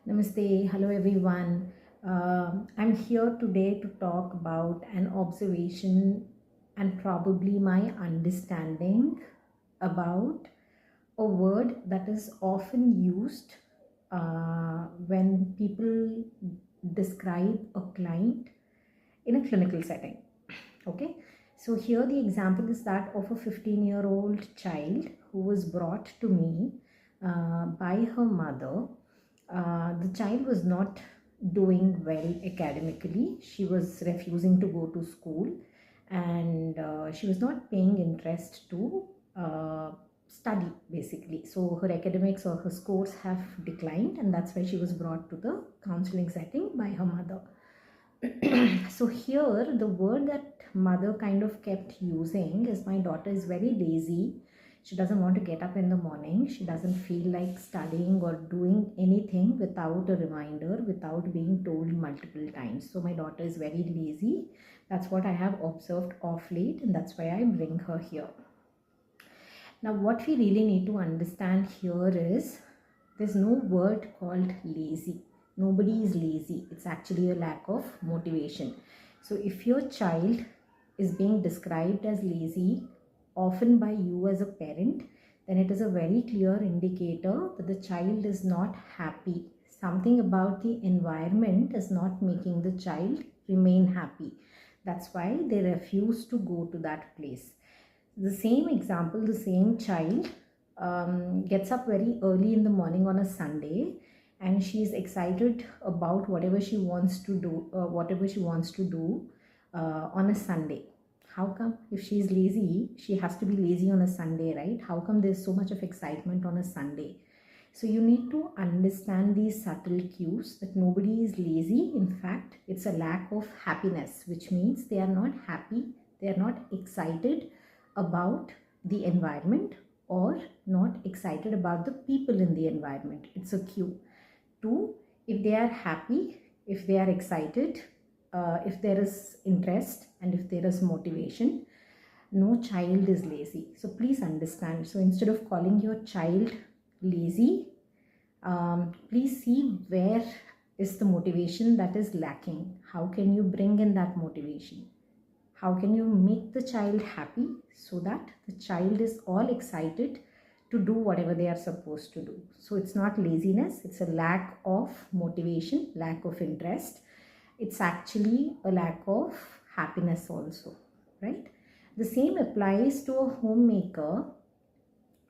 Namaste, hello everyone. I'm here today to talk about an observation and probably my understanding about a word that is often used when people describe a client in a clinical setting. Okay, so here the example is that of a 15-year-old child who was brought to me by her mother. The child was not doing well academically. She was refusing to go to school, and she was not paying interest to study basically. So her academics or her scores have declined, and that's why she was brought to the counseling setting by her mother. So here the word that mother kind of kept using is, my daughter is very lazy. She doesn't want to get up in the morning. She doesn't feel like studying or doing anything without a reminder, without being told multiple times. So my daughter is very lazy. That's what I have observed of late, and that's why I bring her here. Now what we really need to understand here is there's no word called lazy. Nobody is lazy. It's actually a lack of motivation. So if your child is being described as lazy, often by you as a parent, then it is a very clear indicator that the child is not happy. Something about the environment is not making the child remain happy. That's why they refuse to go to that place. The same example, the same child gets up very early in the morning on a Sunday, and she is excited about whatever she wants to do, on a Sunday. How come, if she is lazy, she has to be lazy on a Sunday, right? How come there's so much of excitement on a Sunday? So you need to understand these subtle cues that nobody is lazy. In fact, it's a lack of happiness, which means they are not happy, they are not excited about the environment, or not excited about the people in the environment. It's a cue. Two, if they are happy, if they are excited, if there is interest, and if there is motivation, no child is lazy. So please understand. So instead of calling your child lazy, please see where is the motivation that is lacking. How can you bring in that motivation? How can you make the child happy so that the child is all excited to do whatever they are supposed to do? So it's not laziness, it's a lack of motivation, lack of interest. It's actually a lack of happiness also, right? The same applies to a homemaker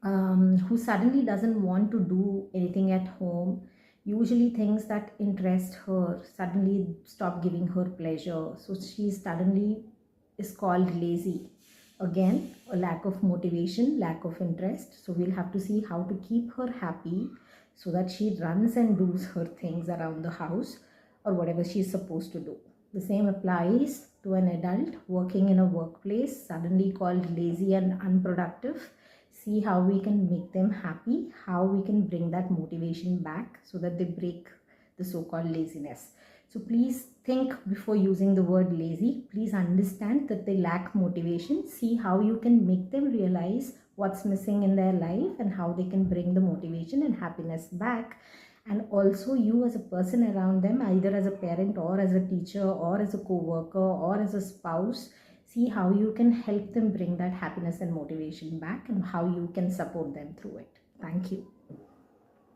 who suddenly doesn't want to do anything at home. Usually things that interest her suddenly stop giving her pleasure. So she suddenly is called lazy. Again, a lack of motivation, lack of interest. So we'll have to see how to keep her happy so that she runs and does her things around the house or whatever she's supposed to do. The same applies to an adult working in a workplace, suddenly called lazy and unproductive. See how we can make them happy, how we can bring that motivation back so that they break the so-called laziness. So please think before using the word lazy. Please understand that they lack motivation. See how you can make them realize what's missing in their life and how they can bring the motivation and happiness back. And also you as a person around them, either as a parent or as a teacher or as a co-worker or as a spouse, see how you can help them bring that happiness and motivation back and how you can support them through it. Thank you.